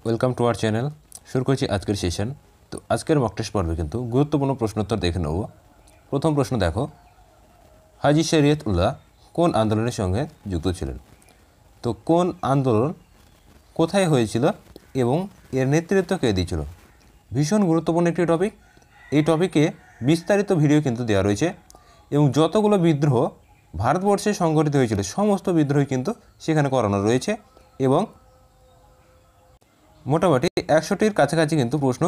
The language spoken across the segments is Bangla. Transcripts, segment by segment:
Welcome to our channel. শুরু করছি আজকের সেশন। তো আজকের মক টেস্ট পর্বে কিন্তু গুরুত্বপূর্ণ প্রশ্নোত্তর দেখে নেব। প্রথম প্রশ্ন দেখো, হাজী শরীয়ত উল্লাহ কোন আন্দোলনের সঙ্গে যুক্ত ছিলেন? তো কোন আন্দোলন কোথায় হয়েছিল এবং এর নেতৃত্ব কে দিয়েছিল? ভীষণ গুরুত্বপূর্ণ একটি টপিক। এই টপিকে বিস্তারিত ভিডিও কিন্তু দেওয়া রয়েছে এবং যতগুলো বিদ্রোহ ভারতবর্ষে সংগঠিত হয়েছিল সমস্ত বিদ্রোহই কিন্তু সেখানে করানো রয়েছে এবং মোটামুটি 100টির কাছাকাছি কিন্তু প্রশ্ন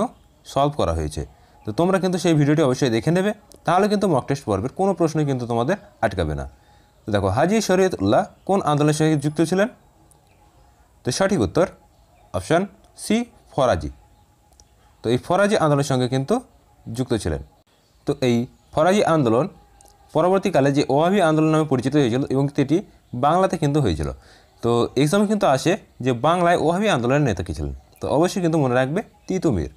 সলভ করা হয়েছে। তো তোমরা কিন্তু সেই ভিডিওটি অবশ্যই দেখে নেবে, তাহলে কিন্তু মক টেস্ট পর্বের কোনো প্রশ্নই কিন্তু তোমাদের আটকাবে না। তো দেখো, হাজী শরীয়ত উল্লাহ কোন আন্দোলনের সঙ্গে যুক্ত ছিলেন? তো সঠিক উত্তর অপশান সি, ফরাজি। তো এই ফরাজি আন্দোলনের সঙ্গে কিন্তু যুক্ত ছিলেন। তো এই ফরাজি আন্দোলন পরবর্তীকালে যে ওয়াহাবি আন্দোলন নামে পরিচিত হয়েছিল এবং সেটি বাংলাতে কিন্তু হয়েছিল। তো এক্সামে কিন্তু আসে যে বাংলায় ওয়াহাবি আন্দোলনের নেতা কে ছিলেন? তো অবশ্যই কিন্তু মনে রাখবে তিতুমির।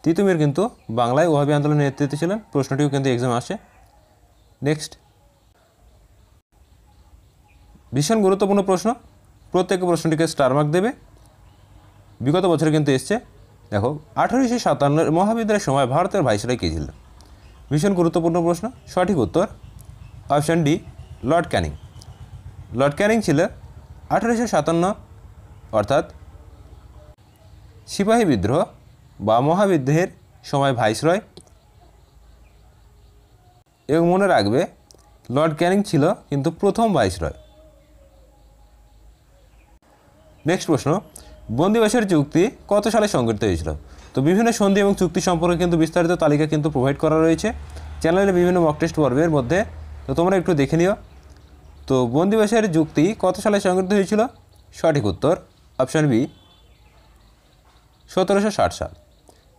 তিতুমির কিন্তু বাংলায় ওয়াহাবি আন্দোলনের নেতৃত্বে ছিলেন। প্রশ্নটিও কিন্তু এক্সামে আসে। নেক্সট, ভীষণ গুরুত্বপূর্ণ প্রশ্ন, প্রত্যেক প্রশ্নটিকে স্টার মার্ক দেবে। বিগত বছরে কিন্তু এসছে। দেখো, 1857 মহাবিদ্রোহের সময় ভারতের ভাইসরয় কে ছিলেন? ভীষণ গুরুত্বপূর্ণ প্রশ্ন। সঠিক উত্তর option D, Lord Canning. Lord Canning ছিলেন 1857 অর্থাৎ সিপাহী বিদ্রোহ বা মহাবিদ্রোহের সময় ভাইসরয়। এবং মনে রাখবে লর্ড ক্যানিং ছিল কিন্তু প্রথম ভাইসরয়। নেক্সট প্রশ্ন, বন্দিবাসের চুক্তি কত সালে সংগঠিত হয়েছিল? তো বিভিন্ন সন্ধি এবং চুক্তি সম্পর্কে কিন্তু বিস্তারিত তালিকা কিন্তু প্রোভাইড করা রয়েছে চ্যানেলে বিভিন্ন মক টেস্ট পর্বের মধ্যে। তো তোমরা একটু দেখে নিও। তো বন্দিবাসের চুক্তি কত সালে সংগঠিত হয়েছিল? সঠিক উত্তর অপশান বি, 1760 সাল।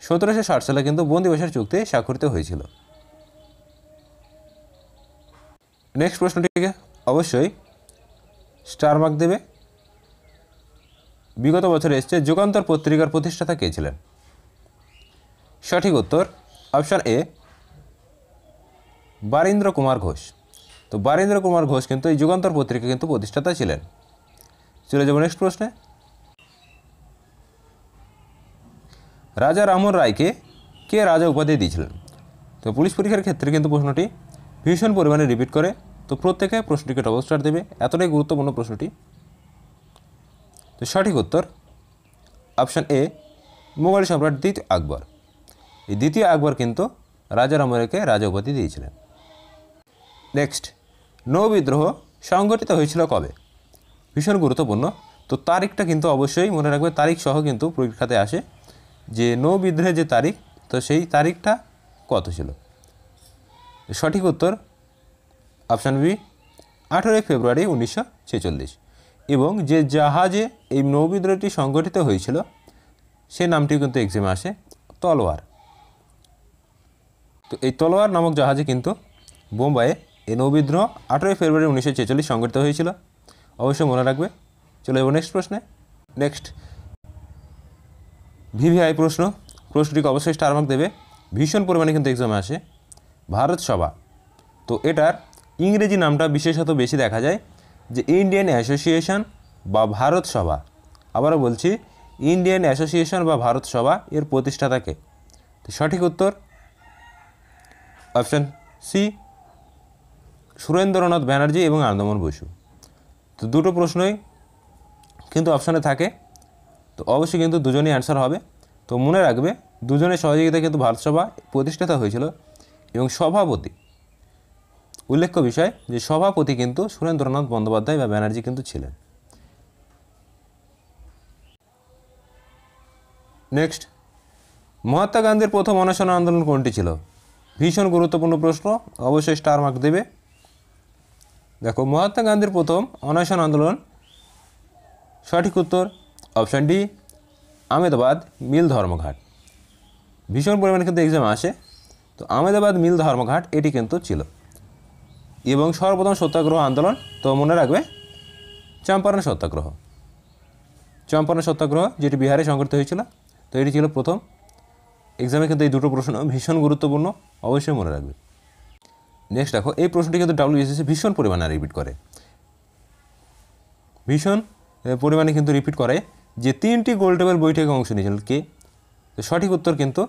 1760 সালে কিন্তু বন্দিবাসের চুক্তি স্বাক্ষরিত হয়েছিল। নেক্সট প্রশ্নটিকে অবশ্যই স্টার মার্ক দেবে। বিগত বছরে এসছে, যুগান্তর পত্রিকার প্রতিষ্ঠাতা কে ছিলেন? সঠিক উত্তর অপশান এ, বারীন্দ্র কুমার ঘোষ। তো বারীন্দ্র কুমার ঘোষ কিন্তু এই যুগান্তর পত্রিকা কিন্তু প্রতিষ্ঠাতা ছিলেন। চলে যাব নেক্সট প্রশ্নে। রাজা রামমোহন রায়কে কে রাজা উপাধি দিয়েছিলেন? তো পুলিশ পরীক্ষার ক্ষেত্রে কিন্তু প্রশ্নটি ভীষণ পরিমাণে রিপিট করে। তো প্রত্যেকে প্রশ্নটিকে ডবল স্টার দেবে, এতটাই গুরুত্বপূর্ণ প্রশ্নটি। তো সঠিক উত্তর অপশান এ, মুঘল সম্রাট দ্বিতীয় আকবর। এই দ্বিতীয় আকবর কিন্তু রাজা রামমোহনকে রাজা উপাধি দিয়েছিলেন। নেক্সট, নৌ বিদ্রোহ সংগঠিত হয়েছিল কবে? ভীষণ গুরুত্বপূর্ণ। তো তারিখটা কিন্তু অবশ্যই মনে রাখবে, তারিখ সহ কিন্তু পরীক্ষাতে আসে যে নৌ বিদ্রোহের যে তারিখ, তো সেই তারিখটা কত ছিল? সঠিক উত্তর অপশান বি, 18 ফেব্রুয়ারি 1946। এবং যে জাহাজে এই নৌ বিদ্রোহটি সংগঠিত হয়েছিল সে নামটি কিন্তু এক্সামে আসে, তলোয়ার। তো এই তলোয়ার নামক জাহাজে কিন্তু বোম্বাইয়ে এই নৌবিদ্রোহ 18 ফেব্রুয়ারি 1946 সংগঠিত হয়েছিল। অবশ্যই মনে রাখবে। চলে যাব নেক্সট প্রশ্নে। নেক্সট, ভিভিআই প্রশ্ন, প্রশ্নটিকে অবশ্যই স্টার মার্ক দেবে। ভীষণ পরিমাণে কিন্তু এক্সামে আসে। ভারত সভা, তো এটার ইংরেজি নামটা বিশেষত বেশি দেখা যায় যে ইন্ডিয়ান অ্যাসোসিয়েশন বা ভারত সভা। আবারও বলছি, ইন্ডিয়ান অ্যাসোসিয়েশন বা ভারত সভা এর প্রতিষ্ঠাতাকে? তো সঠিক উত্তর অপশান সি, সুরেন্দ্রনাথ ব্যানার্জি এবং আনন্দমোহন বসু। তো দুটো প্রশ্নই কিন্তু অপশানে থাকে, তো অবশ্যই কিন্তু দুজনই অ্যান্সার হবে। তো মনে রাখবে দুজনের সহযোগিতায় কিন্তু ভারত সভা প্রতিষ্ঠাতা হয়েছিল এবং সভাপতি, উল্লেখ্য বিষয় যে সভাপতি কিন্তু সুরেন্দ্রনাথ বন্দ্যোপাধ্যায় বা ব্যানার্জি কিন্তু ছিলেন। নেক্সট, মহাত্মা গান্ধীর প্রথম অনশন আন্দোলন কোনটি ছিল? ভীষণ গুরুত্বপূর্ণ প্রশ্ন, অবশ্যই স্টার মার্ক দেবে। দেখো, মহাত্মা গান্ধীর প্রথম অনশন আন্দোলন, সঠিক উত্তর অপশান ডি, আহমেদাবাদ মিল ধর্মঘাট। ভীষণ পরিমাণে কিন্তু এক্সাম আসে। তো আহমেদাবাদ মিল ধর্মঘাট এটি কিন্তু ছিল। এবং সর্বপ্রথম সত্যাগ্রহ আন্দোলন, তো মনে রাখবে চম্পারণ সত্যাগ্রহ। চম্পারণ সত্যাগ্রহ যেটি বিহারে সংঘটিত হয়েছিল, তো এটি ছিল প্রথম। এক্সামে কিন্তু এই দুটো প্রশ্ন ভীষণ গুরুত্বপূর্ণ, অবশ্যই মনে রাখবে। নেক্সট দেখো, এই প্রশ্নটি কিন্তু WBCSC ভীষণ পরিমাণে রিপিট করে, ভীষণ পরিমাণে কিন্তু রিপিট করে যে 3টি গোলটেবিল বৈঠকে অংশ নিয়েছিলেন কে? তো সঠিক উত্তর কিন্তু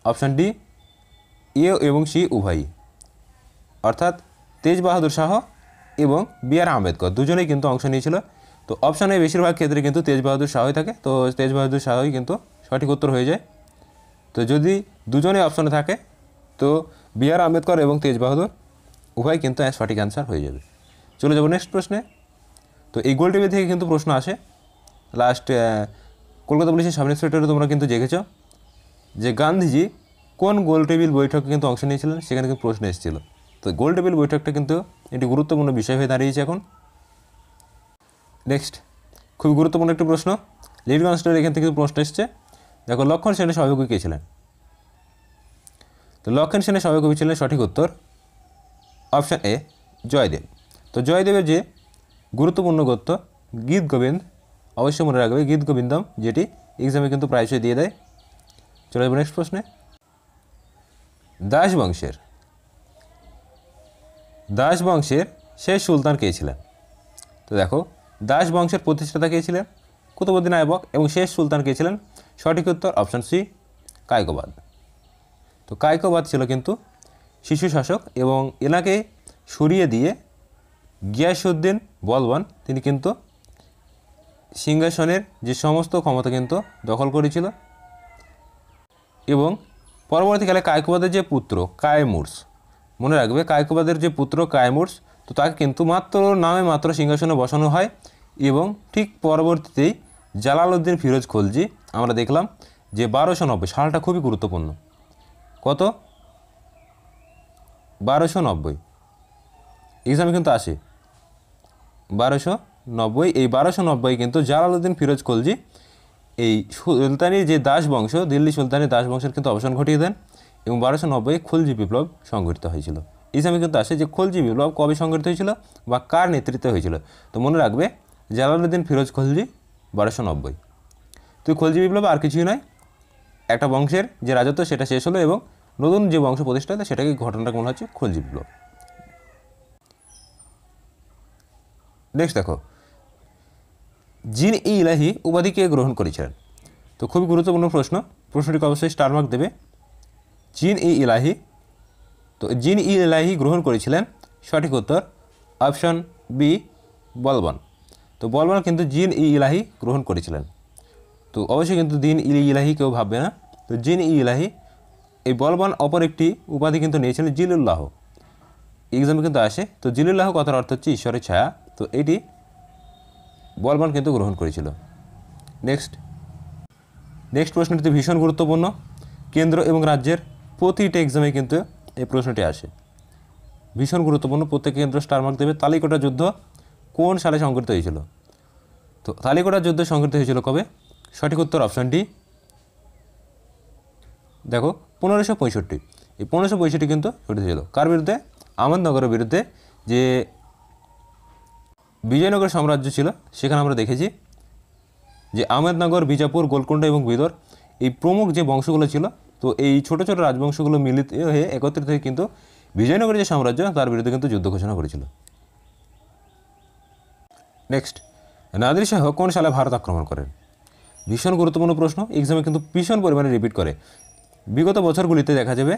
অপশান ডি, এ এবং সি উভয়ই, অর্থাৎ তেজ বাহাদুর শাহ এবং বি.আর. আম্বেদকর দুজনেই কিন্তু অংশ নিয়েছিল। তো অপশানে বেশিরভাগ ক্ষেত্রে কিন্তু তেজ বাহাদুর শাহই থাকে, তো তেজ বাহাদুর শাহই কিন্তু সঠিক উত্তর হয়ে যায়। তো যদি দুজনে অপশানে থাকে তো বি.আর. আম্বেদকর এবং তেজ বাহাদুর উভয় কিন্তু সঠিক অ্যান্সার হয়ে যাবে। চলে যাবো নেক্সট প্রশ্নে। তো এই গোলটেবিল থেকে কিন্তু প্রশ্ন আসে। লাস্ট কলকাতা পুলিশের সাব ইন্সপেক্টরে তোমরা কিন্তু দেখেছ যে গান্ধীজি কোন গোলটেবিল বৈঠকে কিন্তু অংশ নিয়েছিলেন, সেখানে কিন্তু প্রশ্ন এসেছিল। তো গোলটেবিল বৈঠকটা কিন্তু একটি গুরুত্বপূর্ণ বিষয় হয়ে দাঁড়িয়েছে এখন। নেক্সট খুবই গুরুত্বপূর্ণ একটি প্রশ্ন, লিড কনস্টেবল এখান থেকে কিন্তু প্রশ্ন এসছে। দেখো, লক্ষণ সেনের সহযোগী কে ছিলেন? তো লক্ষণ সেনের সহযোগী ছিলেন সঠিক উত্তর অপশান এ, জয়দেব। তো জয়দেবের যে গুরুত্বপূর্ণ গদ্য গীত গোবিন্দ, অবশ্যই মনে রাখবে গীত গোবিন্দম, যেটি এক্সামে কিন্তু প্রায়শই দিয়ে দেয়। চলে যাবো নেক্সট প্রশ্নে। দাস বংশের শেষ সুলতান কে ছিলেন? তো দেখো, দাস বংশের প্রতিষ্ঠাতা কে ছিলেন? কুতুবউদ্দিন আইবক। এবং শেষ সুলতান কে ছিলেন? সঠিক উত্তর অপশান সি, কায়কোবাদ। তো কায়কোবাদ ছিল কিন্তু শিশু শাসক, এবং এনাকে সরিয়ে দিয়ে গিয়াসউদ্দিন বলবান তিনি কিন্তু সিংহাসনের যে সমস্ত ক্ষমতা কিন্তু দখল করেছিল। এবং পরবর্তীকালে কায়কোবাদের যে পুত্র কায়মুর্স, মনে রাখবে কায়কোবাদের যে পুত্র কায়মুর্স, তো তাকে কিন্তু মাত্র সিংহাসনে বসানো হয়। এবং ঠিক পরবর্তীতেই জালালউদ্দিন ফিরোজ খলজি আমরা দেখলাম যে 1290 সালটা খুবই গুরুত্বপূর্ণ। কত? 1290 এক্সামে কিন্তু আসে 1290। এই 1290 কিন্তু জালালউদ্দিন ফিরোজ খলজি এই সুলতানি যে দাস বংশ, দিল্লি সুলতানি দাস বংশের কিন্তু অবসান ঘটিয়ে দেন, এবং 1290 খলজি বিপ্লব সংঘটিত হয়েছিল। এক্সামে কিন্তু আসে যে খলজি বিপ্লব কবে সংঘটিত হয়েছিল বা কার নেতৃত্বে হয়েছিল। তো মনে রাখবে জালালউদ্দিন ফিরোজ খলজি 1290। তো খলজি বিপ্লব আর কিছুই নয়, একটা বংশের যে রাজত্ব সেটা শেষ হলো এবং নতুন যে বংশ প্রতিষ্ঠা হয় সেটাকে ঘটনাটাকে মনে হচ্ছে খলজি বিপ্লব। নেক্সট দেখো, জিন-ই-ইলাহি উপাধি কে গ্রহণ করেছিলেন? তো খুবই গুরুত্বপূর্ণ প্রশ্ন, প্রশ্নটিকে অবশ্যই স্টার মার্ক দেবে। জিন-ই-ইলাহি, তো জিন-ই-ইলাহি গ্রহণ করেছিলেন সঠিক উত্তর অপশন বি, বলবান। তো বলবান কিন্তু জিন-ই-ইলাহি গ্রহণ করেছিলেন। তো অবশ্যই কিন্তু দিন-ই-ইলাহি কেউ ভাববে না। তো জিন-ই-ইলাহি, এই বলবান অপর একটি উপাধি কিন্তু নিয়েছিলেন জিলুল্লাহ, এক্সামে কিন্তু আসে। তো জিলুল্লাহ কথার অর্থ হচ্ছে ঈশ্বরের ছায়া, তো এটি বলবান কিন্তু গ্রহণ করেছিল। নেক্সট প্রশ্নটি ভীষণ গুরুত্বপূর্ণ, কেন্দ্র এবং রাজ্যের প্রতিটা এক্সামে কিন্তু এই প্রশ্নটি আসে, ভীষণ গুরুত্বপূর্ণ। প্রত্যেক কেন্দ্র স্টার মার্ক দেবে। তালিকোটা যুদ্ধ কোন সালে সংঘটিত হয়েছিল? তো তালিকোটা যুদ্ধ সংঘটিত হয়েছিল কবে? সঠিক উত্তর অপশান ডি, দেখো 1565। এই 1565 কিন্তু ঘটিত ছিল কার বিরুদ্ধে? আহমেদনগরের বিরুদ্ধে। যে বিজয়নগর সাম্রাজ্য ছিল সেখানে আমরা দেখেছি যে আহমেদনগর, বিজাপুর, গোলকুন্ডা এবং বিদর, এই প্রমুখ যে বংশগুলো ছিল, তো এই ছোট ছোট রাজবংশগুলো মিলিত হয়ে একত্রিত হয়ে কিন্তু বিজয়নগরের যে সাম্রাজ্য তার বিরুদ্ধে কিন্তু যুদ্ধ ঘোষণা করেছিল। নেক্সট, নাদির শাহ কোন সালে ভারত আক্রমণ করেন? ভীষণ গুরুত্বপূর্ণ প্রশ্ন, এক্সামে কিন্তু ভীষণ পরিমাণে রিপিট করে। বিগত বছরগুলিতে দেখা যাবে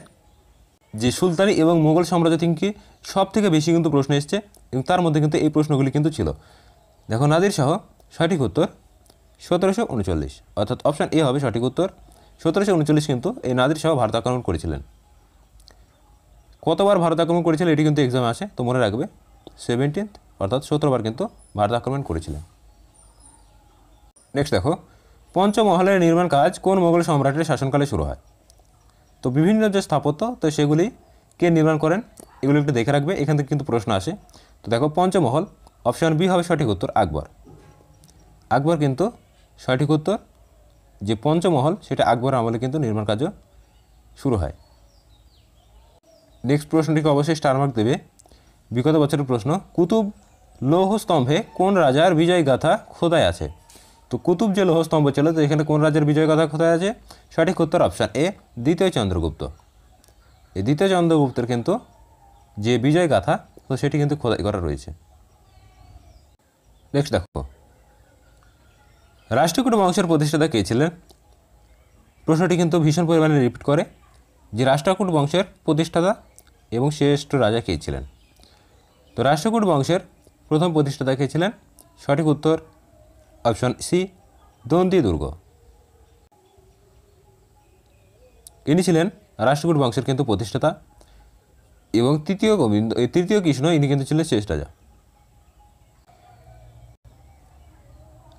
যে সুলতানি এবং মুঘল সাম্রাজ্য থেকে সব থেকে বেশি কিন্তু প্রশ্ন এসছে, এবং তার মধ্যে কিন্তু এই প্রশ্নগুলি কিন্তু ছিল। দেখো, নাদির শাহ সঠিক উত্তর 1739, অর্থাৎ অপশান এ হবে সঠিক উত্তর। 1739 কিন্তু এই নাদির শাহ ভারত আক্রমণ করেছিলেন। কতবার ভারত আক্রমণ করেছিলেন এটি কিন্তু এক্সামে আসে, তো মনে রাখবে 17th, অর্থাৎ 17বার কিন্তু ভারত আক্রমণ করেছিলেন। নেক্সট দেখো, পঞ্চমহলের নির্মাণ কাজ কোন মোগল সম্রাটের শাসনকালে শুরু হয়? তো বিভিন্ন যে স্থাপত্য, তো সেগুলি কে নির্মাণ করেন এগুলো একটু দেখে রাখবে, এখান থেকে কিন্তু প্রশ্ন আসে। তো দেখো, পঞ্চমহল অপশান বি হবে সঠিক উত্তর, আকবর। আকবর কিন্তু সঠিক উত্তর, যে পঞ্চমহল সেটা আকবর আমলে কিন্তু নির্মাণ কার্য শুরু হয়। নেক্সট প্রশ্নটিকে অবশ্যই স্টার মার্ক দেবে, বিগত বছরের প্রশ্ন। কুতুব লৌহস্তম্ভে কোন রাজার বিজয় গাথা খোদাই আছে? তো কুতুব যে লৌহস্তম্ভ ছিল, তো এখানে কোন রাজার বিজয় গাথা খোদাই আছে? সঠিক উত্তর অপশান এ, দ্বিতীয় চন্দ্রগুপ্ত। এই দ্বিতীয় চন্দ্রগুপ্তের কিন্তু যে বিজয় গাথা, তো সেটি কিন্তু খোদাই করা রয়েছে। নেক্সট দেখো, রাষ্ট্রকূট বংশের প্রতিষ্ঠাতা কে ছিলেন? প্রশ্নটি কিন্তু ভীষণ পরিমাণে রিপিট করে যে রাষ্ট্রকূট বংশের প্রতিষ্ঠাতা এবং শ্রেষ্ঠ রাজা কে ছিলেন। তো রাষ্ট্রকূট বংশের প্রথম প্রতিষ্ঠাতা কে ছিলেন? সঠিক উত্তর অপশন সি, দন্তি দুর্গ। ইনি ছিলেন রাষ্ট্রকূট বংশের কিন্তু প্রতিষ্ঠাতা এবং তৃতীয় কৃষ্ণ ইনি কিন্তু ছিলেন শেষ রাজা।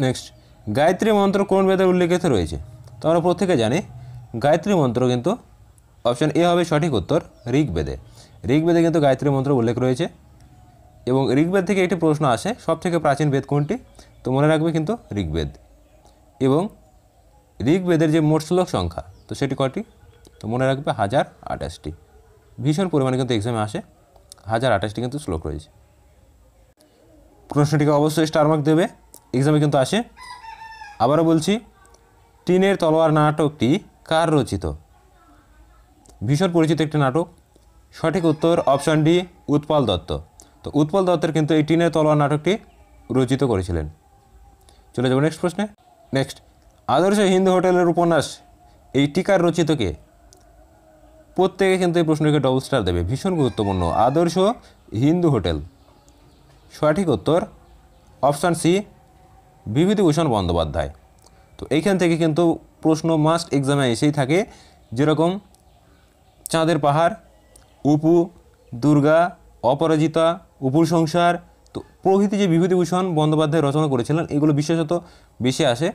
নেক্সট, গায়ত্রী মন্ত্র কোন বেদে উল্লেখিত রয়েছে? তো আমরা প্রত্যেকে জানি গায়ত্রী মন্ত্র কিন্তু অপশন এ হবে সঠিক উত্তর, ঋগ্বেদে। ঋগ্বেদে কিন্তু গায়ত্রী মন্ত্র উল্লেখ রয়েছে এবং ঋগ্বেদ থেকে একটি প্রশ্ন আসে সবথেকে প্রাচীন বেদ কোনটি? তো মনে রাখবে কিন্তু ঋগ্বেদ। এবং ঋগ্বেদের যে মোট শ্লোক সংখ্যা তো সেটি কয়টি? তো মনে রাখবে 1028টি। ভীষণ পরিমাণে কিন্তু এক্সামে আসে, 1028টি কিন্তু শ্লোক রয়েছে। প্রশ্নটিকে অবশ্যই স্টার মার্ক দেবে, এক্সামে কিন্তু আসে। আবারও বলছি, টিনের তলোয়ার নাটকটি কার রচিত? ভীষণ পরিচিত একটি নাটক। সঠিক উত্তর অপশন ডি, উৎপল দত্ত। তো উৎপল দত্তের কিন্তু এই টিনের তলোয়ার নাটকটি রচিত করেছিলেন। চলে যাবো নেক্সট প্রশ্নে। নেক্সট, আদর্শ হিন্দু হোটেলের উপন্যাস এই টিকার রচিত কে? প্রত্যেকে কিন্তু এই প্রশ্নটিকে ডবল স্টার দেবে, ভীষণ গুরুত্বপূর্ণ। আদর্শ হিন্দু হোটেল, সঠিক উত্তর অপশান সি, বিভূতিভূষণ বন্দ্যোপাধ্যায়। তো এইখান থেকে কিন্তু প্রশ্ন মাস্ট এক্সামে এসেই থাকে, যেরকম চাঁদের পাহাড়, উপু, দুর্গা, অপরাজিতা, উপুর সংসার, তো প্রভৃতি যে বিভূতিভূষণ বন্দ্যোপাধ্যায় রচনা করেছিলেন এগুলো বিশেষত বেশি আসে।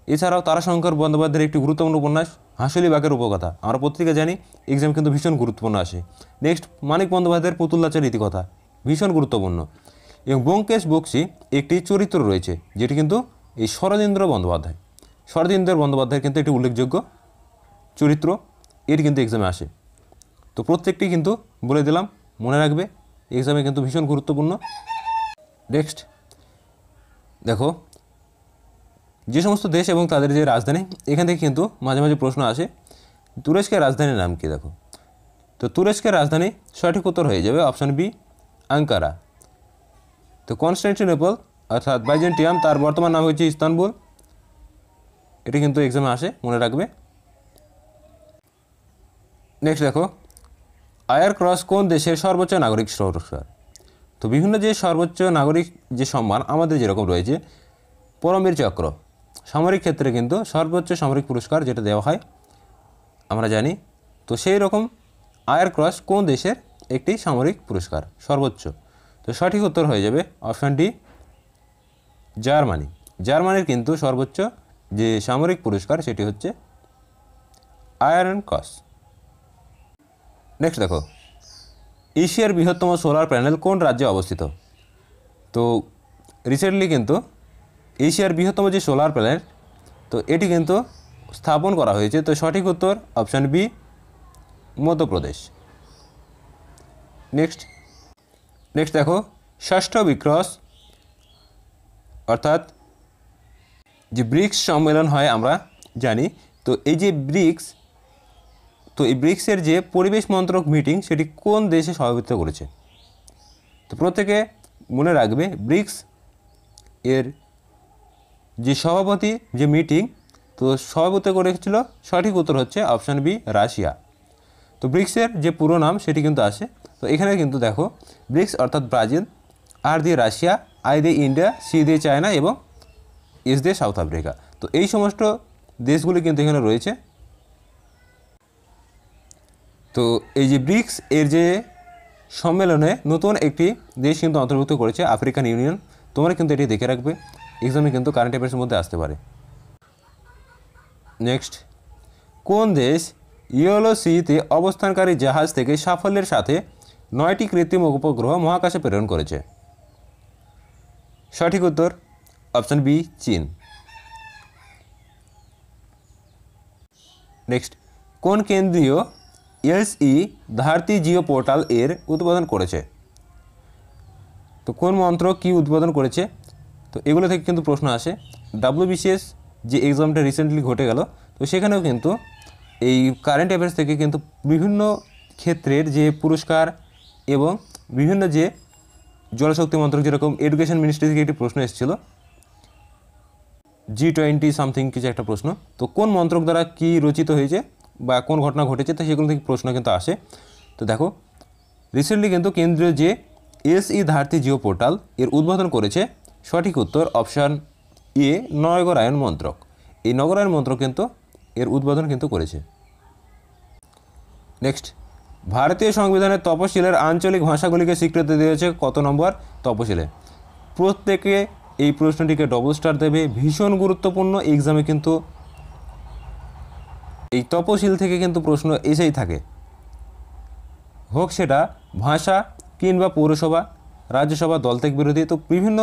এছাড়াও তারাশঙ্কর বন্দ্যোপাধ্যায়ের একটি গুরুত্বপূর্ণ উপন্যাস হাঁসুলি বাঘের উপকথা, আমরা প্রত্যেকে জানি, এক্সাম কিন্তু ভীষণ গুরুত্বপূর্ণ আসে। নেক্সট, মানিক বন্দ্যোপাধ্যায়ের পুতুল নাচের রীতিকথা, ভীষণ গুরুত্বপূর্ণ। এবং ব্যোমকেশ বক্সী একটি চরিত্র রয়েছে যেটি কিন্তু এই শরদিন্দ্র বন্দ্যোপাধ্যায়, শরদিন্দ্র বন্দ্যোপাধ্যায়ের কিন্তু একটি উল্লেখযোগ্য চরিত্র, এটি কিন্তু এক্সামে আসে। তো প্রত্যেকটি কিন্তু বলে দিলাম, মনে রাখবে, এক্সামে কিন্তু ভীষণ গুরুত্বপূর্ণ। নেক্সট দেখো, যে সমস্ত দেশ এবং তাদের যে রাজধানী, এখান থেকে কিন্তু মাঝে মাঝে প্রশ্ন আসে। তুরস্কের রাজধানীর নাম কি? দেখো, তো তুরস্কের রাজধানী সঠিক উত্তর হয়ে যাবে অপশন বি, আঙ্কারা। তো কনস্টান্টিনোপল অর্থাৎ বাইজেন্টিয়াম, তার বর্তমান নাম হচ্ছে ইস্তানবুল। এটি কিন্তু এক্সামে আসে, মনে রাখবে। নেক্সট দেখো, আয়ার ক্রস কোন দেশের সর্বোচ্চ নাগরিক পুরস্কার? তো বিভিন্ন যে সর্বোচ্চ নাগরিক যে সম্মান আমাদের যেরকম রয়েছে পরমবীর চক্র, সামরিক ক্ষেত্রে কিন্তু সর্বোচ্চ সামরিক পুরস্কার যেটা দেওয়া হয় আমরা জানি। তো সেই রকম আয়ার ক্রস কোন দেশের একটি সামরিক পুরস্কার সর্বোচ্চ? তো সঠিক উত্তর হয়ে যাবে অপশান ডি, জার্মানি। জার্মানির কিন্তু সর্বোচ্চ যে সামরিক পুরস্কার সেটি হচ্ছে আয়রন ক্রস। নেক্সট দেখো, এশিয়ার বৃহত্তম সোলার প্যানেল কোন রাজ্যে অবস্থিত? তো রিসেন্টলি কিন্তু এশিয়ার বৃহত্তম যে সোলার প্যানেল তো এটি কিন্তু স্থাপন করা হয়েছে। তো সঠিক উত্তর অপশান বি, মধ্যপ্রদেশ। নেক্সট দেখো, ষষ্ঠ ব্রিক্স অর্থাৎ যে ব্রিক্স সম্মেলন হয় আমরা জানি, তো এই যে ব্রিক্স, তো এই ব্রিক্সের যে পরিবেশ মন্ত্রক মিটিং সেটি কোন দেশে সভাপতিত্ব করেছে? তো প্রত্যেকে মনে রাখবে, ব্রিক্স এর যে সভাপতি যে মিটিং তো সভাপতিত্ব করেছিল, সঠিক উত্তর হচ্ছে অপশান বি, রাশিয়া। তো ব্রিক্সের যে পুরো নাম সেটি কিন্তু আসে। তো এখানে কিন্তু দেখো, ব্রিক্স অর্থাৎ ব্রাজিল, আর দিয়ে রাশিয়া, আই দিয়ে ইন্ডিয়া, সি দিয়ে চায়না এবং এস দিয়ে সাউথ আফ্রিকা। তো এই সমস্ত দেশগুলি কিন্তু এখানে রয়েছে। তো এই যে ব্রিক্স এর যে সম্মেলনে নতুন একটি দেশ কিন্তু অন্তর্ভুক্ত করেছে, আফ্রিকান ইউনিয়ন। তোমরা কিন্তু এটি দেখে রাখবে, এক্সামে কিন্তু কারেন্ট অ্যাফেয়ার্সের মধ্যে আসতে পারে। নেক্সট, কোন দেশ ইয়েলো সিতে অবস্থানকারী জাহাজ থেকে সাফল্যের সাথে 9টি কৃত্রিম উপগ্রহ মহাকাশে প্রেরণ করেছে? সঠিক উত্তর অপশান বি, চীন। নেক্সট, কোন কেন্দ্রীয় এসই ধারতি জিও পোর্টাল এর উদ্বোধন করেছে? তো কোন মন্ত্রক কি উদ্বোধন করেছে? তো এগুলো থেকে কিন্তু প্রশ্ন আসে। WBCS যে এক্সামটা রিসেন্টলি ঘটে গেল, তো সেখানেও কিন্তু এই কারেন্ট অ্যাফেয়ার্স থেকে কিন্তু বিভিন্ন ক্ষেত্রের যে পুরস্কার এবং বিভিন্ন যে জলশক্তি মন্ত্রক, যেরকম এডুকেশন মিনিস্ট্রি থেকে একটি প্রশ্ন এসেছিল। G20 সামথিং কিছু একটা প্রশ্ন। তো কোন মন্ত্রক দ্বারা কি রচিত হয়েছে বা কোন ঘটনা ঘটেছে, তো সেগুলো থেকে প্রশ্ন কিন্তু আসে। তো দেখো রিসেন্টলি কিন্তু কেন্দ্রীয় যে SE ধারতী জিও পোর্টাল এর উদ্বোধন করেছে, সঠিক উত্তর অপশান এ নগরায়ন মন্ত্রক। এই নগরায়ন মন্ত্রক কিন্তু এর উদ্বোধন কিন্তু করেছে। নেক্সট, ভারতীয় সংবিধানের তপশিলের আঞ্চলিক ভাষাগুলিকে স্বীকৃতি দিয়েছে কত নম্বর তপশিলে? প্রত্যেকে এই প্রশ্নটিকে ডবল স্টার দেবে, ভীষণ গুরুত্বপূর্ণ। এক্সামে কিন্তু এই তপশিল থেকে কিন্তু প্রশ্ন এসেই থাকে, হোক সেটা ভাষা কিংবা পৌরসভা, রাজ্যসভা, দলত্যাগ বিরোধী। তো বিভিন্ন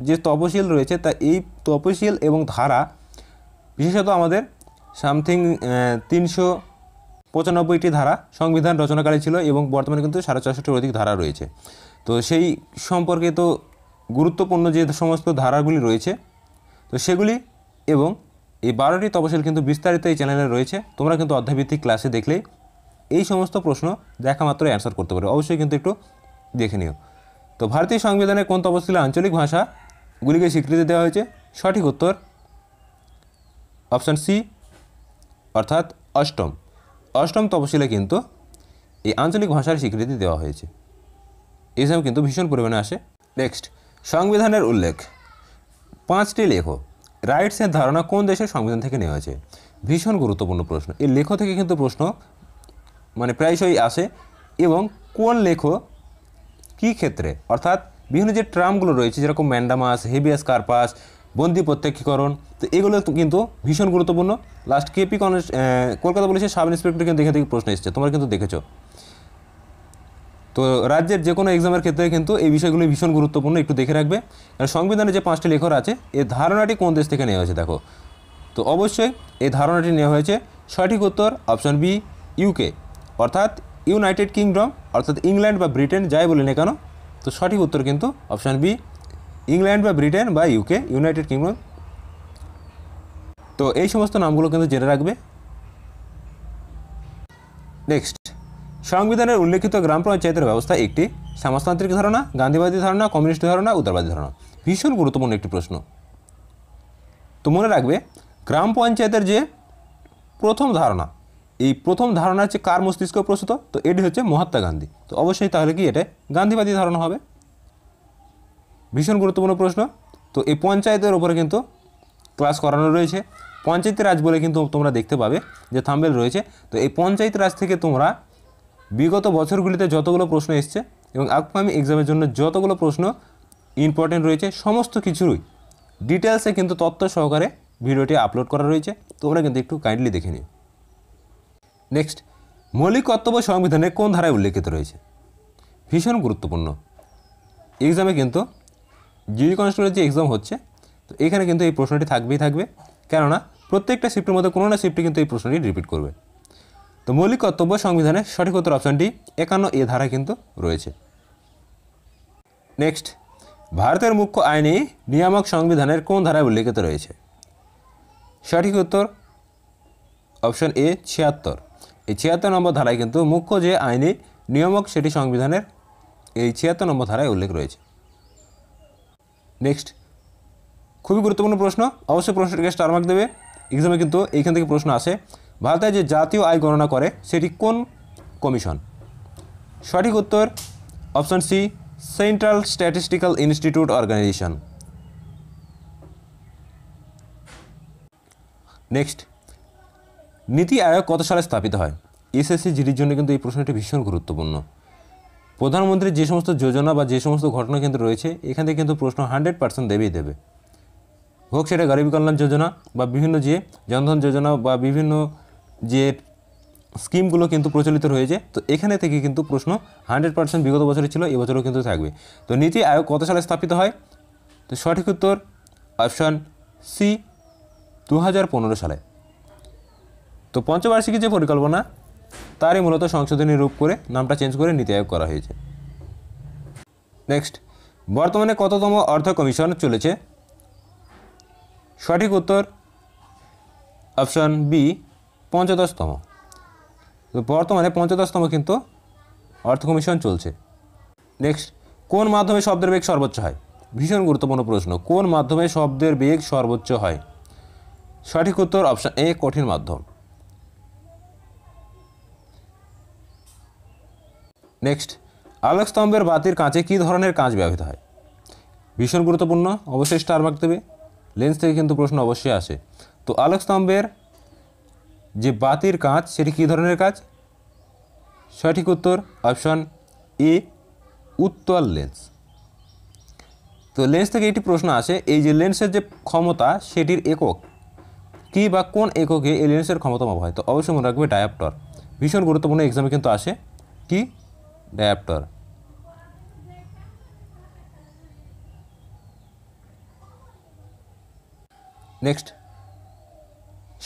যে তপশিল রয়েছে তা এই তপশিল এবং ধারা বিশেষত আমাদের সামথিং 395টি ধারা সংবিধান রচনাকালে ছিল এবং বর্তমানে কিন্তু 450-টির অধিক ধারা রয়েছে। তো সেই সম্পর্কে তো গুরুত্বপূর্ণ যে সমস্ত ধারাগুলি রয়েছে তো সেগুলি এবং এই 12টি তপশিল কিন্তু বিস্তারিত এই চ্যানেলে রয়েছে। তোমরা কিন্তু অধ্যায়ভিত্তিক ক্লাসে দেখলেই এই সমস্ত প্রশ্ন দেখা মাত্র অ্যান্সার করতে পারো। অবশ্যই কিন্তু একটু দেখে নিও। তো ভারতীয় সংবিধানে কোন তপশিলে আঞ্চলিক ভাষাগুলিকে স্বীকৃতি দেওয়া হয়েছে? সঠিক উত্তর অপশান সি, অর্থাৎ অষ্টম তপশিলে কিন্তু এই আঞ্চলিক ভাষার স্বীকৃতি দেওয়া হয়েছে। এসব কিন্তু ভীষণ পরিমাণে আসে। নেক্সট, সংবিধানের উল্লেখ 5টি লেখো। রাইটসের ধারণা কোন দেশের সংবিধান থেকে নেওয়া হয়েছে? ভীষণ গুরুত্বপূর্ণ প্রশ্ন। এই লেখো থেকে কিন্তু প্রশ্ন মানে প্রায়শই আসে এবং কোন লেখো কী ক্ষেত্রে, অর্থাৎ বিভিন্ন যে ট্রামগুলো রয়েছে যেরকম ম্যান্ডামাস, হেবিয়াস কার্পাস, বন্দি প্রত্যক্ষীকরণ, তো এগুলো কিন্তু ভীষণ গুরুত্বপূর্ণ। লাস্ট কেপি কলকাতা পুলিশের সাব ইন্সপেক্টর কিন্তু এখান থেকে প্রশ্ন এসেছে, তোমরা কিন্তু দেখেছো। তো রাজ্যের যে কোনো এক্সামের ক্ষেত্রে কিন্তু এই বিষয়গুলো ভীষণ গুরুত্বপূর্ণ, একটু দেখে রাখবে। কারণ সংবিধানে যে 5টি লেখক আছে এই ধারণাটি কোন দেশ থেকে নেওয়া হয়েছে দেখো। তো অবশ্যই এই ধারণাটি নেওয়া হয়েছে, সঠিক উত্তর অপশান বি UK, অর্থাৎ ইউনাইটেড কিংডম, অর্থাৎ ইংল্যান্ড বা ব্রিটেন যাই বলি না কেন। তো সঠিক উত্তর কিন্তু অপশান বি, ইংল্যান্ড বা ব্রিটেন বা UK, ইউনাইটেড কিংডম। তো এই সমস্ত নামগুলো কিন্তু জেনে রাখবে। নেক্সট, সংবিধানের উল্লেখিত গ্রাম পঞ্চায়েতের ব্যবস্থা একটি সমাজতান্ত্রিক ধারণা, গান্ধীবাদী ধারণা, কমিউনিস্ট ধারণা, উদারবাদী ধারণা। ভীষণ গুরুত্বপূর্ণ একটি প্রশ্ন। তো মনে রাখবে গ্রাম পঞ্চায়েতের যে প্রথম ধারণা, এই প্রথম ধারণা হচ্ছে কার মস্তিষ্ক প্রসূত? তো এটি হচ্ছে মহাত্মা গান্ধী। তো অবশ্যই তাহলে কি এটা গান্ধীবাদী ধারণা হবে। ভীষণ গুরুত্বপূর্ণ প্রশ্ন। তো এই পঞ্চায়েতের ওপরে কিন্তু ক্লাস করানো রয়েছে। পঞ্চায়েতি রাজ বলে কিন্তু তোমরা দেখতে পাবে যে থাম্বনেল রয়েছে। তো এই পঞ্চায়েত রাজ থেকে তোমরা বিগত বছরগুলিতে যতগুলো প্রশ্ন এসছে এবং আগামী এক্সামের জন্য যতগুলো প্রশ্ন ইম্পর্টেন্ট রয়েছে সমস্ত কিছুরই ডিটেলসে কিন্তু তথ্য সহকারে ভিডিওটি আপলোড করা রয়েছে, তোমরা কিন্তু একটু কাইন্ডলি দেখে নিও। নেক্সট, মৌলিক কর্তব্য সংবিধানে কোন ধারায় উল্লেখিত রয়েছে? ভীষণ গুরুত্বপূর্ণ। এক্সামে কিন্তু জিডি কনস্টেবলের যে এক্সাম হচ্ছে তো এখানে কিন্তু এই প্রশ্নটি থাকবেই থাকবে, কেননা প্রত্যেকটা শিফটের মধ্যে কোনো না শিফটে কিন্তু এই প্রশ্নটি রিপিট করবে। তো মৌলিক কর্তব্য সংবিধানের সঠিক উত্তর অপশানটি 51 ধারায় কিন্তু রয়েছে। নেক্সট, ভারতের মুখ্য আইনি নিয়ামক সংবিধানের কোন ধারায় উল্লেখিত রয়েছে? সঠিক উত্তর অপশান এ 76। এই 76 নম্বর ধারায় কিন্তু মুখ্য যে আইনি নিয়ামক সেটি সংবিধানের এই 76 নম্বর ধারায় উল্লেখ রয়েছে। নেক্সট, খুবই গুরুত্বপূর্ণ প্রশ্ন, অবশ্যই প্রশ্নটিকে স্টার মার্ক দেবে। এক্সামে কিন্তু এইখান থেকে প্রশ্ন আসে, ভারতের যে জাতীয় আয় গণনা করে সেটি কোন কমিশন? সঠিক উত্তর option C, central statistical institute organisation. Next, Niti Aayog কত সালে স্থাপিত হয়? এসএসসি জিডির জন্য কিন্তু এই প্রশ্নটি ভীষণ গুরুত্বপূর্ণ। প্রধানমন্ত্রীর যে সমস্ত যোজনা বা যে সমস্ত ঘটনা কিন্তু রয়েছে এখান থেকে কিন্তু প্রশ্ন 100% দেবেই দেবে, হোক সেটা গরিবী কল্যাণ যোজনা বা বিভিন্ন যে জনধন যোজনা বা বিভিন্ন যে স্কিমগুলো কিন্তু প্রচলিত রয়েছে। তো এখানে থেকে কিন্তু প্রশ্ন 100% বিগত বছরে ছিল, এবছরও কিন্তু থাকবে। তো নীতি আয়োগ কত সালে স্থাপিত হয়? তো সঠিক উত্তর অপশান সি, 2015 সালে। তো পঞ্চবার্ষিকী যে পরিকল্পনা তারই মূলত সংশোধনী রূপ করে নামটা চেঞ্জ করে নীতি আয়োগ করা হয়েছে। নেক্সট, বর্তমানে কততম অর্থ কমিশন চলেছে? সঠিক উত্তর অপশান বি, 55তম। তো বর্তমানে 55তম কিন্তু অর্থ কমিশন চলছে। নেক্সট, কোন মাধ্যমে শব্দের বেগ সর্বোচ্চ হয়? ভীষণ গুরুত্বপূর্ণ প্রশ্ন, কোন মাধ্যমে শব্দের বেগ সর্বোচ্চ হয়? সঠিক উত্তর অপশন এ কঠিন মাধ্যম। নেক্সট, আলোকস্তম্ভের বাতির কাঁচে কী ধরনের কাঁচ ব্যবহৃত হয়? ভীষণ গুরুত্বপূর্ণ, অবশ্যই স্টার মার্ক দেবে। লেন্স থেকে কিন্তু প্রশ্ন অবশ্যই আসে। তো আলোকস্তম্ভের যে বাতির কাঁচ সেটি কী ধরনের কাঁচ? সঠিক উত্তর অপশন এ উত্তল লেন্স। তো লেন্স থেকে একটি প্রশ্ন আসে, এই যে লেন্সের যে ক্ষমতা সেটির একক কী বা কোন এককে এই লেন্সের ক্ষমতা মাপা হয়? তো অবশ্যই মনে রাখবে ডায়াপ্টার। ভীষণ গুরুত্বপূর্ণ, এক্সামে কিন্তু আসে কি ডায়াপ্টার। নেক্সট,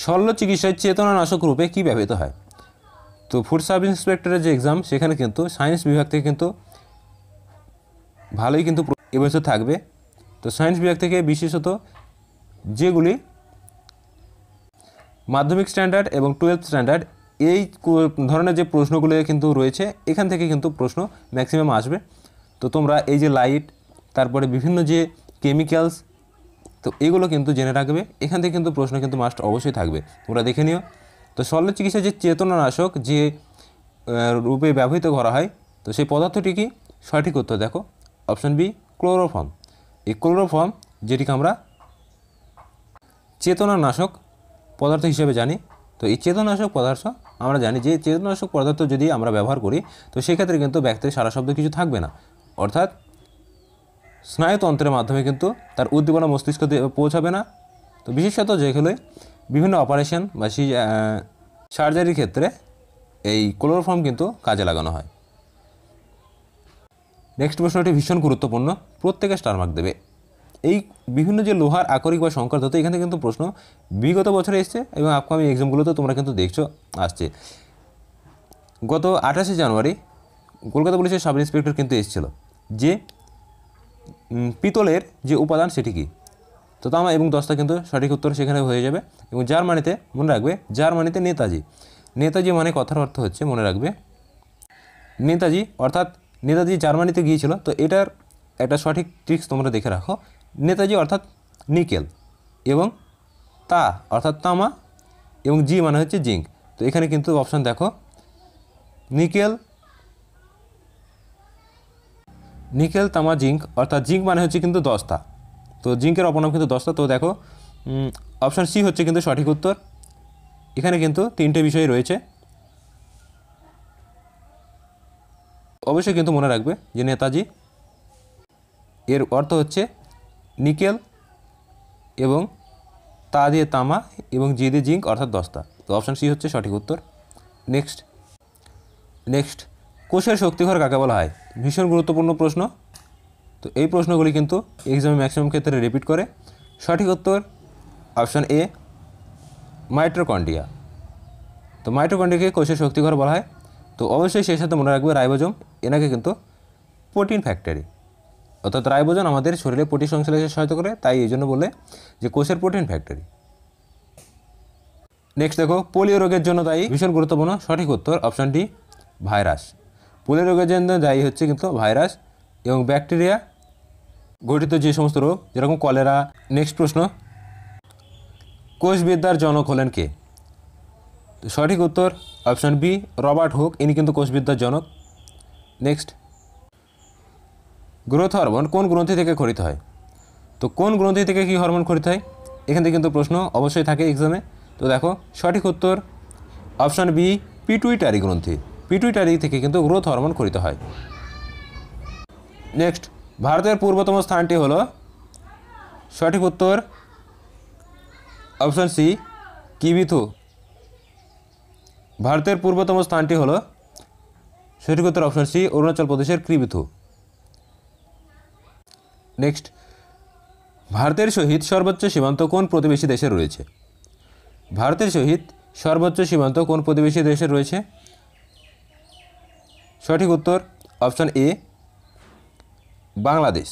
শল্য চিকিৎসায় চেতনানাশক রূপে কী ব্যবহৃত হয়? তো ফুড সাব ইন্সপেক্টরের যে এক্সাম সেখানে কিন্তু সায়েন্স বিভাগ থেকে কিন্তু ভালোই কিন্তু এবছর থাকবে। তো সায়েন্স বিভাগ থেকে বিশেষত যেগুলি মাধ্যমিক স্ট্যান্ডার্ড এবং 12th স্ট্যান্ডার্ড এই ধরনের যে প্রশ্নগুলো কিন্তু রয়েছে, এখান থেকে কিন্তু প্রশ্ন ম্যাক্সিমাম আসবে। তো তোমরা এই যে লাইট, তারপরে বিভিন্ন যে কেমিক্যালস, তো এগুলো কিন্তু জেনে রাখবে। এখান থেকে কিন্তু প্রশ্ন কিন্তু মাস্ট অবশ্যই থাকবে, তোমরা দেখে নিও। তো শল্য চিকিৎসায় যে চেতনানাশক যে রূপে ব্যবহৃত করা হয়, তো সেই পদার্থটি কি? সঠিক উত্তর দেখো অপশন বি ক্লোরোফর্ম। এই ক্লোরোফর্ম যেটিকে আমরা চেতনানাশক পদার্থ হিসেবে জানি। তো এই চেতনানাশক পদার্থ আমরা জানি যে চেতনানাশক পদার্থ যদি আমরা ব্যবহার করি, তো সেক্ষেত্রে কিন্তু ব্যক্তির সারা শব্দ কিছু থাকবে না, অর্থাৎ স্নায়ুতন্ত্রের মাধ্যমে কিন্তু তার উদ্দীপনা মস্তিষ্কে পৌঁছাবে না। তো বিশেষত যেগুলো বিভিন্ন অপারেশন বা সার্জারির ক্ষেত্রে এই ক্লোরোফর্ম কিন্তু কাজে লাগানো হয়। নেক্সট প্রশ্নটি ভীষণ গুরুত্বপূর্ণ, প্রত্যেকে স্টার মার্ক দেবে। এই বিভিন্ন যে লোহার আকরিক বা সংকর ধাতু, এখান থেকে কিন্তু প্রশ্ন বিগত বছরে এসছে এবং আপকামিং এক্সামগুলোতে তোমরা কিন্তু দেখছো আসছে। গত 28শে জানুয়ারি কলকাতা পুলিশের সাব ইন্সপেক্টর কিন্তু এসেছিল যে পিতলের যে উপাদান সেটি কি? তো তামা এবং দস্তা কিন্তু সঠিক উত্তর সেখানে হয়ে যাবে। এবং জার্মানিতে মনে রাখবে, জার্মানিতে নেতাজি, নেতাজি মানে কথার অর্থ হচ্ছে মনে রাখবে নেতাজি, অর্থাৎ নেতাজি জার্মানিতে গিয়েছিল। তো এটার একটা সঠিক ট্রিক্স তোমরা দেখে রাখো, নেতাজি অর্থাৎ নিকেল, এবং তা অর্থাৎ তামা, এবং জি মানে হচ্ছে জিঙ্ক। তো এখানে কিন্তু অপশান দেখো নিকেল, নিকেল, তামা, জিঙ্ক, অর্থাৎ জিঙ্ক মানে হচ্ছে কিন্তু দস্তা। তো জিঙ্কের অপর নাম কিন্তু দস্তা। তো দেখো অপশান সি হচ্ছে কিন্তু সঠিক উত্তর। এখানে কিন্তু তিনটে বিষয় রয়েছে, অবশ্যই কিন্তু মনে রাখবে যে নেতাজি এর অর্থ হচ্ছে নিকেল, এবং তা দিয়ে তামা, এবং জি দিয়ে জিঙ্ক অর্থাৎ দস্তা। তো অপশান সি হচ্ছে সঠিক উত্তর। নেক্সট, কোষের শক্তিঘর কাকে বলা হয়? ভীষণ গুরুত্বপূর্ণ প্রশ্ন। তো এই প্রশ্নগুলি কিন্তু এক্সামে ম্যাক্সিমাম ক্ষেত্রে রিপিট করে। সঠিক উত্তর অপশান এ মাইটোকন্ড্রিয়া। তো মাইটোকন্ড্রিয়াকে কোষের শক্তিঘর বলা হয়। তো অবশ্যই সেই সাথে মনে রাখবে রাইবোজোম, এনাকে কিন্তু প্রোটিন ফ্যাক্টরি, অর্থাৎ রাইবোজোম আমাদের শরীরে প্রোটিন সংশ্লেষে সহায়তা করে, তাই এই জন্য বলে যে কোষের প্রোটিন ফ্যাক্টরি। নেক্সট দেখো, পোলিও রোগের জন্য দায়ী, ভীষণ গুরুত্বপূর্ণ। সঠিক উত্তর অপশান ডি ভাইরাস। পোলিও রোগের জন্য দায়ী হচ্ছে কিন্তু ভাইরাস এবং ব্যাকটেরিয়া গঠিত যে সমস্ত রোগ, যেরকম কলেরা। নেক্সট প্রশ্ন, কোষবিদ্যার জনক হলেন কে? সঠিক উত্তর অপশান বি রবার্ট হুক, ইনি কিন্তু কোষবিদ্যার জনক। নেক্সট, গ্রোথ হরমোন কোন গ্রন্থি থেকে খরিত হয়? তো কোন গ্রন্থি থেকে কী হরমোন খরিত হয়, এখান থেকে কিন্তু প্রশ্ন অবশ্যই থাকে এক্সামে। তো দেখো সঠিক উত্তর অপশান বি পিটুইটারি গ্রন্থি, পিটুইটারি থেকে কিন্তু গ্রোথ হরমোন খরিত হয়। নেক্সট, ভারতের পূর্বতম স্থানটি হলো, সঠিক উত্তর অপশান সি কিবিথু। ভারতের পূর্বতম স্থানটি হলো, সঠিক উত্তর অপশান সি অরুণাচল প্রদেশের কিবিথু। নেক্সট, ভারতের সহিত সর্বোচ্চ সীমান্ত কোন প্রতিবেশী দেশে রয়েছে? ভারতের সহিত সর্বোচ্চ সীমান্ত কোন প্রতিবেশী দেশে রয়েছে? সঠিক উত্তর অপশান এ বাংলাদেশ।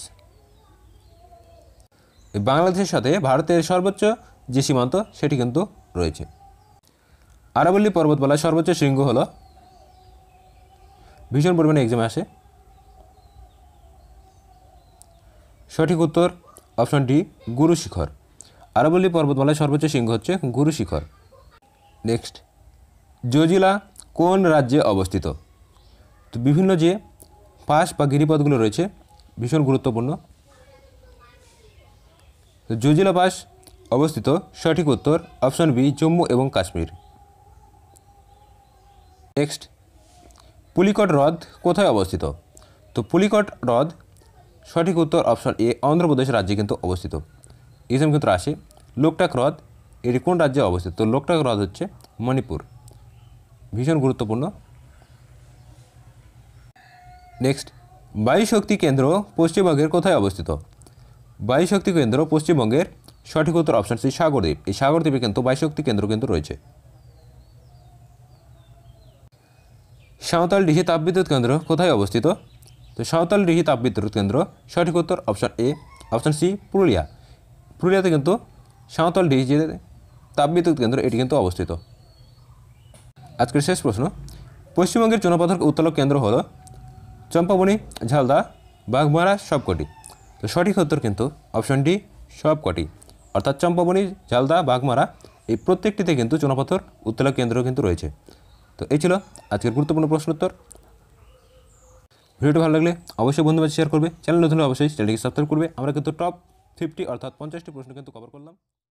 বাংলাদেশের সাথে ভারতের সর্বোচ্চ যে সীমান্ত সেটি কিন্তু রয়েছে। আরাবল্লী পর্বতমালার সর্বোচ্চ শৃঙ্গ হলো, ভীষণ পরিমাণে এক্সামে আসে। সঠিক উত্তর অপশান ডি গুরু শিখর। আরাবল্লী পর্বতমালার সর্বোচ্চ শৃঙ্গ হচ্ছে গুরু শিখর। নেক্সট, জজিলা কোন রাজ্যে অবস্থিত? তো বিভিন্ন যে পাস বা গিরিপথগুলো রয়েছে ভীষণ গুরুত্বপূর্ণ। তো জজিলা পাস অবস্থিত সঠিক উত্তর অপশন বি জম্মু এবং কাশ্মীর। নেক্সট, পুলিকট হ্রদ কোথায় অবস্থিত? তো পুলিকট হ্রদ সঠিক উত্তর অপশন এ অন্ধ্রপ্রদেশ রাজ্যে কিন্তু অবস্থিত। এসব ক্ষেত্রে আসে লোকটাক হ্রদ, এটি কোন রাজ্যে অবস্থিত? তো লোকটাক হ্রদ হচ্ছে মণিপুর। ভীষণ গুরুত্বপূর্ণ। নেক্সট, বায়ু শক্তি কেন্দ্র পশ্চিমবঙ্গের কোথায় অবস্থিত? বায়ু শক্তি কেন্দ্র পশ্চিমবঙ্গের সঠিক উত্তর অপশন সি সাগরদ্বীপ। এই সাগরদ্বীপে কিন্তু বায়ু শক্তি কেন্দ্র কিন্তু রয়েছে। সাঁওতাল ডিহি তাপবিদ্যুৎ কেন্দ্র কোথায় অবস্থিত? তো সাঁওতাল ডিহি তাপবিদ্যুৎ কেন্দ্র সঠিক উত্তর option A option C Purulia. পুরুলিয়াতে কিন্তু সাঁওতাল ডিহি যে তাপবিদ্যুৎ কেন্দ্র এটি কিন্তু অবস্থিত। আজকের শেষ প্রশ্ন, পশ্চিমবঙ্গের চুনাপাথর উত্তোলক কেন্দ্র হলো চম্পাবনি, ঝালদা, বাঘমারা সবকটি। তো সঠিক উত্তর কিন্তু অপশন ডি সবকটি, অর্থাৎ চম্পাবনি, ঝালদা, বাঘমারা এই প্রত্যেকটিতে কিন্তু চুনাপাথর উত্তোলক কেন্দ্র কিন্তু রয়েছে। তো এই ছিল আজকের গুরুত্বপূর্ণ প্রশ্নোত্তর। ভিডিওটি ভালো লাগলে অবশ্যই বন্ধুদের শেয়ার করবে, চ্যানেল নতুন হলে অবশ্যই চ্যানেলটিকে সাবস্ক্রাইব করবে। আমরা কিন্তু টপ 50 অর্থাৎ 50টি প্রশ্ন কিন্তু কভার করলাম।